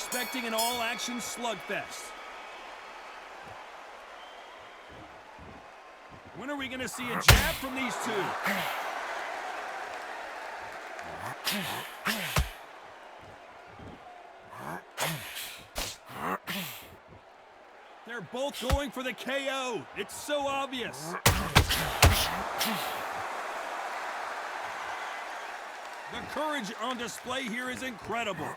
expecting an all-action slugfest. When are we going to see a jab from these two? They're both going for the KO. It's so obvious. The courage on display here is incredible.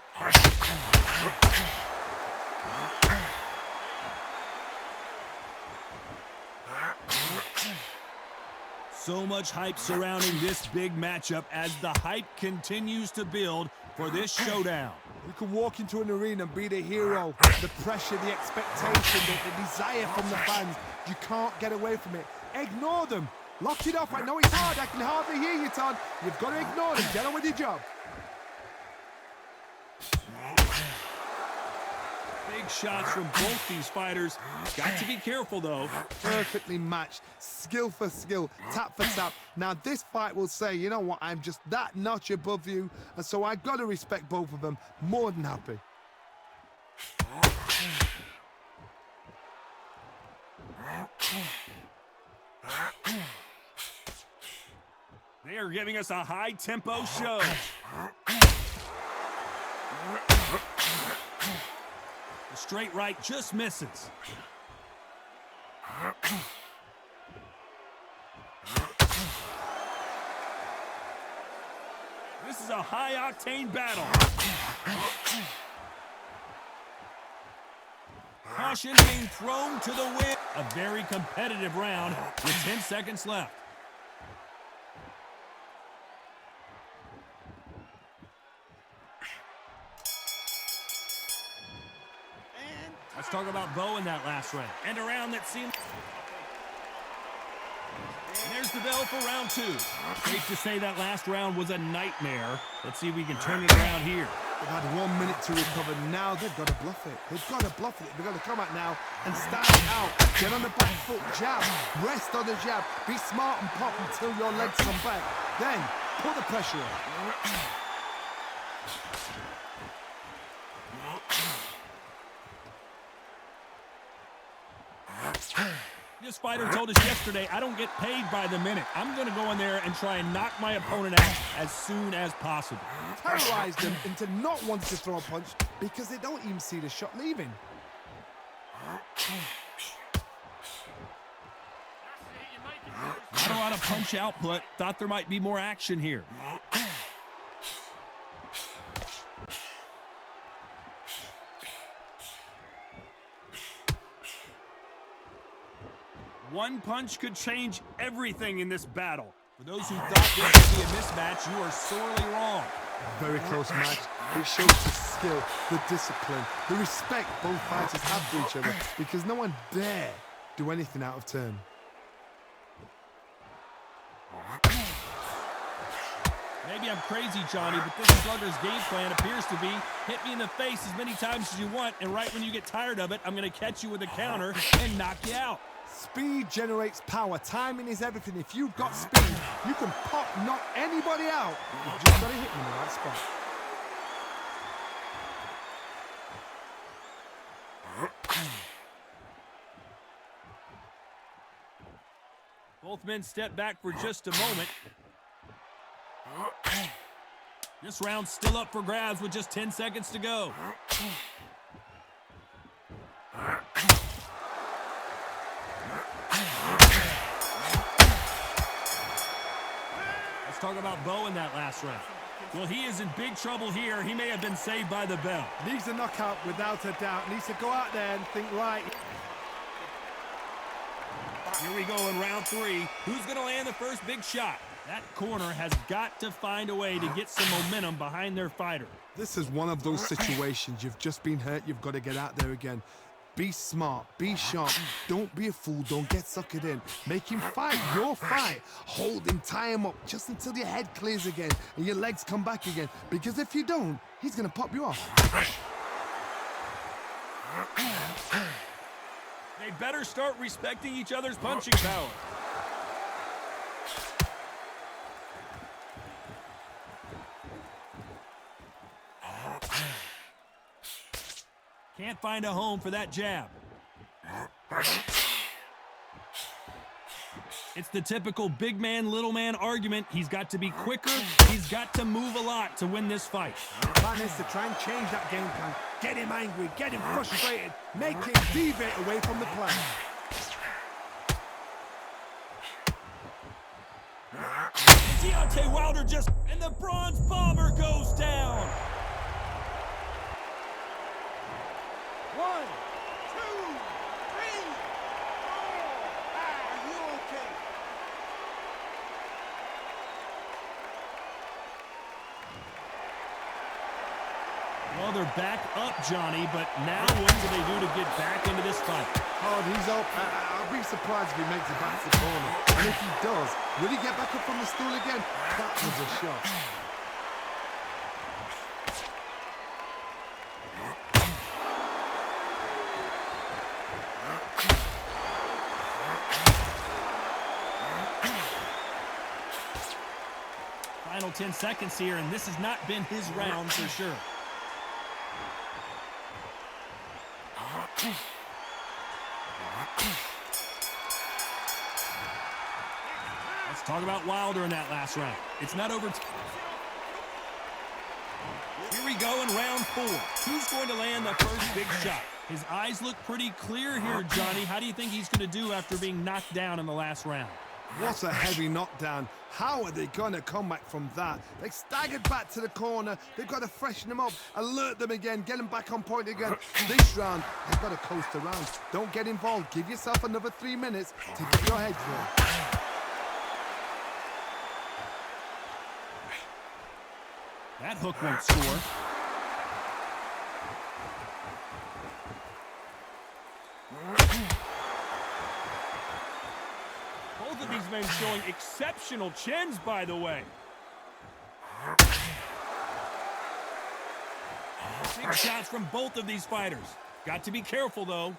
So much hype surrounding this big matchup as the hype continues to build for this showdown. You can walk into an arena and be the hero. The pressure, the expectation, the desire from the fans. You can't get away from it. Ignore them. Lock it off. I know it's hard. I can hardly hear you, Todd. You've got to ignore them. Get on with your job. Big shots from both these fighters. Got to be careful, though. Perfectly matched. Skill for skill. Tap for tap. Now, this fight will say, you know what, I'm just that notch above you. And so I've got to respect both of them. More than happy. They are giving us a high-tempo show. The straight right just misses. This is a high-octane battle. Caution being thrown to the wind. A very competitive round with 10 seconds left. Let's talk about Bo in that last round. And a round that seemed... And there's the bell for round two. Safe to say that last round was a nightmare. Let's see if we can turn it around here. They've had 1 minute to recover. Now they've got to bluff it. They've got to bluff it. They've got to come out now and start it out. Get on the back foot, jab. Rest on the jab. Be smart and pop until your legs come back. Then put the pressure on. This fighter told us yesterday, I don't get paid by the minute. I'm going to go in there and try and knock my opponent out as soon as possible. Terrorize them into not wanting to throw a punch because they don't even see the shot leaving. Not a lot of punch output. Thought there might be more action here. One punch could change everything in this battle. For those who thought this would be a mismatch, you are sorely wrong. Very close match. It shows the skill, the discipline, the respect both fighters have for each other because no one dare do anything out of turn. Maybe I'm crazy, Johnny, but this slugger's game plan appears to be hit me in the face as many times as you want, and right when you get tired of it, I'm going to catch you with a counter and knock you out. Speed generates power. Timing is everything. If you've got speed, you can pop, knock anybody out. You've just got to hit them in the right spot. Both men step back for just a moment. This round's still up for grabs with just 10 seconds to go. Let's talk about Bo in that last round. Well, he is in big trouble here. He may have been saved by the bell. Needs a knockout without a doubt. Needs to go out there and think, right. Here we go in round three. Who's going to land the first big shot? That corner has got to find a way to get some momentum behind their fighter. This is one of those situations. You've just been hurt. You've got to get out there again. Be smart. Be sharp. Don't be a fool. Don't get suckered in. Make him fight your fight. Hold him. Tie him up just until your head clears again and your legs come back again. Because if you don't, he's going to pop you off. They better start respecting each other's punching power. Can't find a home for that jab. It's the typical big man, little man argument. He's got to be quicker. He's got to move a lot to win this fight. The plan is to try and change that game plan. Get him angry, get him frustrated, make him deviate away from the plan. Deontay Wilder and the Bronze Bomber goes down. 1, 2, 3, 4. Are you okay? Well, they're back up, Johnny, but now what do they do to get back into this fight? Oh, he's up. I'll be surprised if he makes it back to the corner. And if he does, will he get back up from the stool again? That was a shot. Final 10 seconds here, and this has not been his round for sure. Let's talk about Wilder in that last round. It's not over. Here we go in round 4. Who's going to land the first big shot? His eyes look pretty clear here, Johnny. How do you think he's going to do after being knocked down in the last round? What a heavy knockdown. How are they going to come back from that? They staggered back to the corner. They've got to freshen them up, alert them again, get them back on point again. This round, they've got to coast around. Don't get involved. Give yourself another 3 minutes to get your head through. That hook won't score. Both of these men showing exceptional chins, by the way. Big shots from both of these fighters. Got to be careful, though.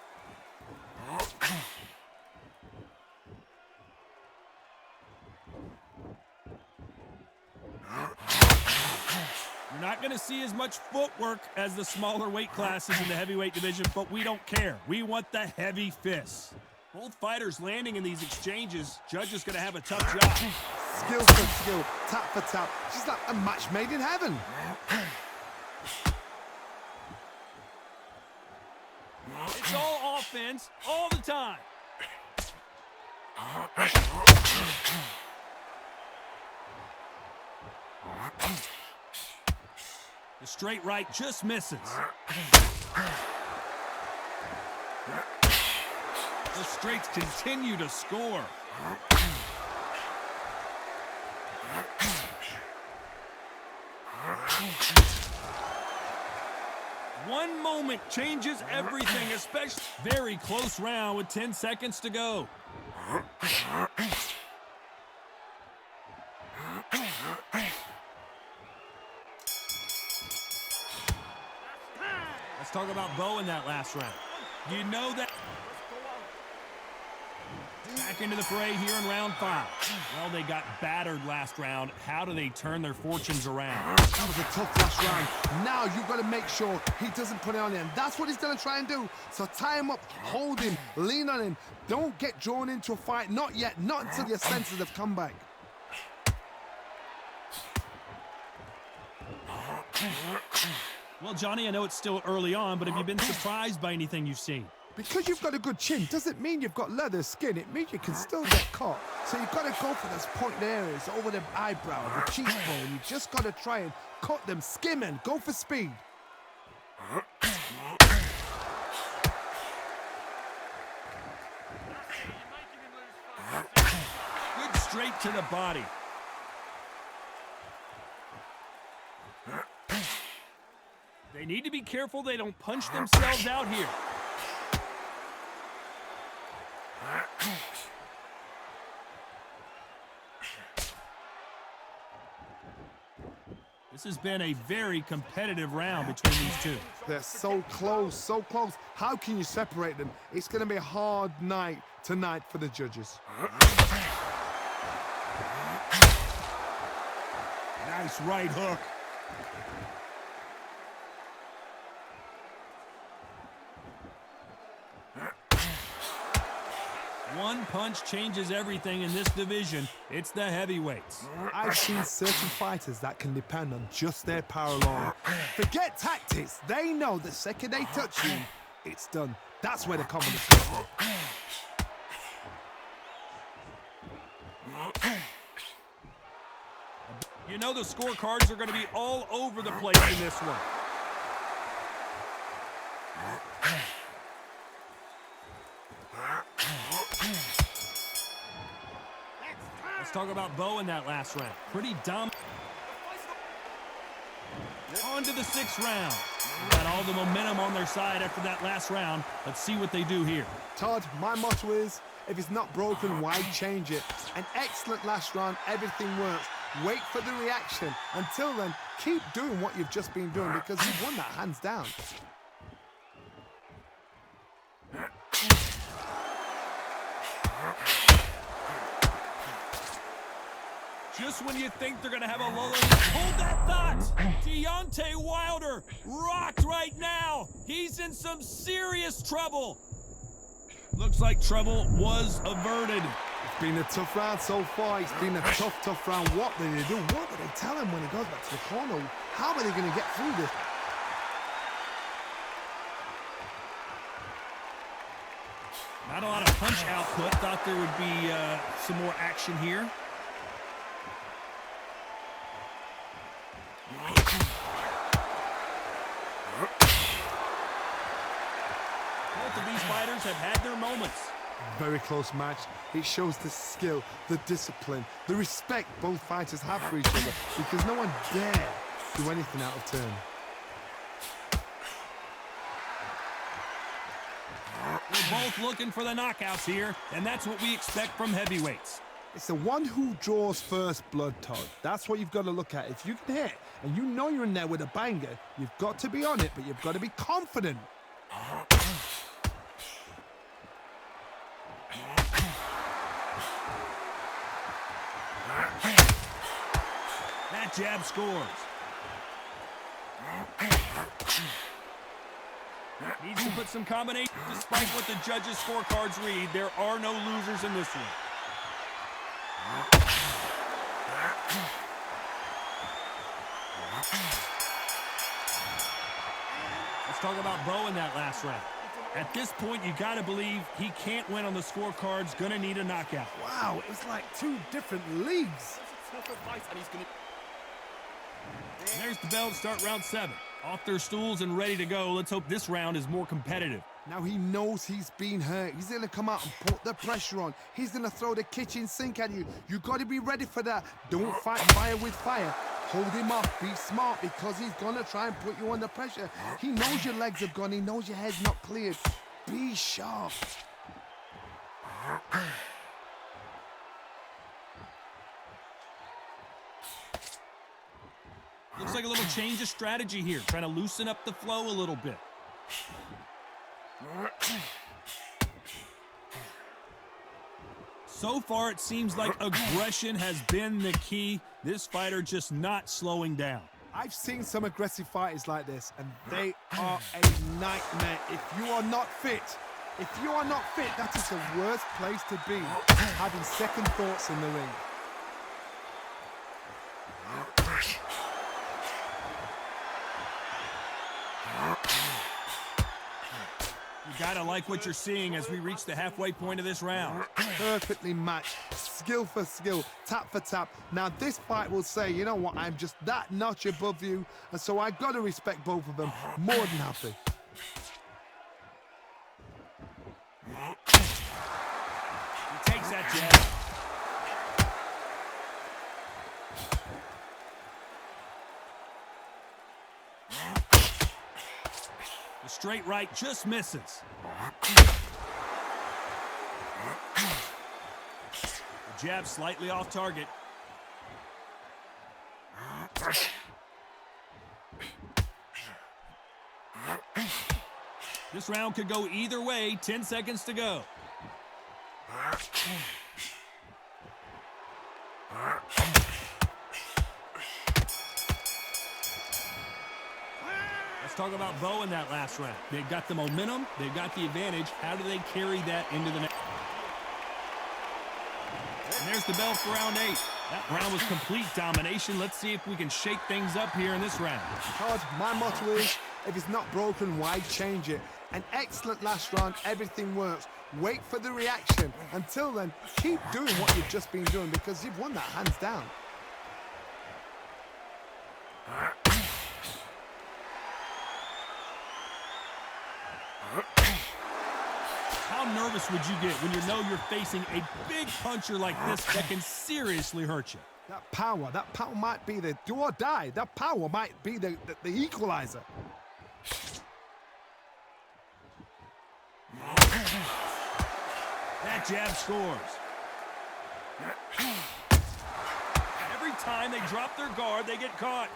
You're not going to see as much footwork as the smaller weight classes in the heavyweight division, but we don't care. We want the heavy fists. Both fighters landing in these exchanges. Judge is going to have a tough job. Skill for skill, tap for tap. She's like a match made in heaven. It's all offense all the time. The straight right just misses. The straights continue to score. One moment changes everything, especially very close round with 10 seconds to go. Let's talk about Bo in that last round. You know that. Back into the fray here in round 5. Well, they got battered last round. How do they turn their fortunes around? That was a tough last round. Now you've got to make sure he doesn't put it on him. That's what he's going to try and do. So tie him up, hold him, lean on him. Don't get drawn into a fight. Not yet. Not until your senses have come back. Well, Johnny, I know it's still early on, but have you been surprised by anything you've seen? Because you've got a good chin doesn't mean you've got leather skin. It means you can still get caught. So you've got to go for those pointed areas over the eyebrow, the cheekbone. You just got to try and cut them, skim and go for speed. Good straight to the body. They need to be careful they don't punch themselves out here. This has been a very competitive round between these two. They're so close, so close. How can you separate them? It's going to be a hard night tonight for the judges. Nice right hook. One punch changes everything in this division. It's the heavyweights. I've seen certain fighters that can depend on just their power alone. Forget tactics. They know the second they touch you, it's done. That's where the confidence comes from. You know the scorecards are going to be all over the place in this one. Let's talk about Bo in that last round. Pretty dominant. On to the 6th round. Got all the momentum on their side after that last round. Let's see what they do here. Todd, my motto is, if it's not broken, why change it? An excellent last round, everything works. Wait for the reaction. Until then, keep doing what you've just been doing because you've won that hands down. Just when you think they're going to have a lull, hold that thought. Deontay Wilder rocked right now. He's in some serious trouble. Looks like trouble was averted. It's been a tough round so far. It's been a tough round. What do they do? What do they tell him when he goes back to the corner? How are they going to get through this? Not a lot of punch output. Thought there would be some more action here. Both of these fighters have had their moments. Very close match. It shows the skill, the discipline, the respect both fighters have for each other because no one dare do anything out of turn. They're both looking for the knockouts here, and that's what we expect from heavyweights. It's the one who draws first blood, Todd. That's what you've got to look at. If you can hit and you know you're in there with a banger, you've got to be on it, but you've got to be confident. That jab scores. Needs to put some combination. Despite what the judges' scorecards read, there are no losers in this one. Let's talk about Bo in that last round. At this point, you got to believe he can't win on the scorecards. Gonna need a knockout. Wow, it was like two different leagues. And there's the bell to start round 7. Off their stools and ready to go. Let's hope this round is more competitive. Now he knows he's been hurt. He's going to come out and put the pressure on. He's going to throw the kitchen sink at you. You got to be ready for that. Don't fight fire with fire. Hold him off. Be smart because he's going to try and put you under pressure. He knows your legs are gone. He knows your head's not cleared. Be sharp. Looks like a little change of strategy here. Trying to loosen up the flow a little bit. So far, it seems like aggression has been the key. This fighter just not slowing down. I've seen some aggressive fighters like this, and they are a nightmare. If you are not fit, that is the worst place to be, having second thoughts in the ring. You gotta like what you're seeing as we reach the halfway point of this round. Perfectly matched, skill for skill, tap for tap. Now this fight will say, you know what, I'm just that notch above you, and so I gotta respect both of them. More than happy. He takes that jab. The straight right just misses. The jab slightly off target. This round could go either way. 10 seconds to go. Let's talk about Bo in that last round. They've got the momentum. They've got the advantage. How do they carry that into the next? There's the bell for round 8. That round was complete domination. Let's see if we can shake things up here in this round. Todd, my motto is, if it's not broken, why change it? An excellent last round, everything works. Wait for the reaction. Until then, keep doing what you've just been doing because you've won that hands down. How nervous would you get when you know you're facing a big puncher like this that can seriously hurt you? That power might be the do or die. That power might be the equalizer. That jab scores. Every time they drop their guard, they get caught.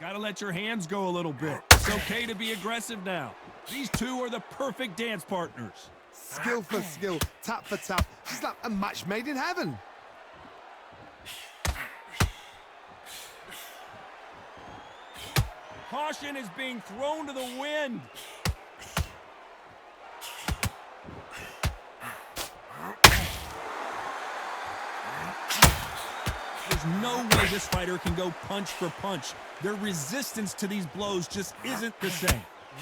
Gotta let your hands go a little bit. It's okay to be aggressive now. These two are the perfect dance partners. Skill for skill, tap for tap. She's like a match made in heaven. Caution is being thrown to the wind. There's no way this fighter can go punch for punch. Their resistance to these blows just isn't the same.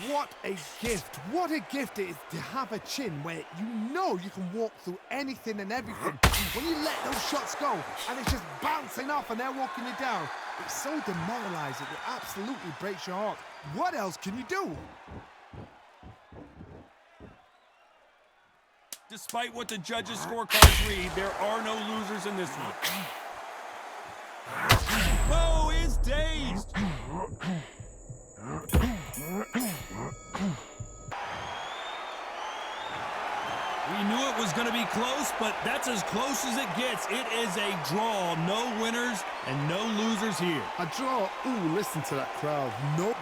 What a gift. What a gift it is to have a chin where you know you can walk through anything and everything. When you let those shots go and it's just bouncing off and they're walking you down, it's so demoralizing. It absolutely breaks your heart. What else can you do? Despite what the judges' scorecards read, there are no losers in this one. Bo is dazed. We knew it was going to be close, but that's as close as it gets. It is a draw. No winners and no losers here. A draw. Ooh, listen to that crowd. No.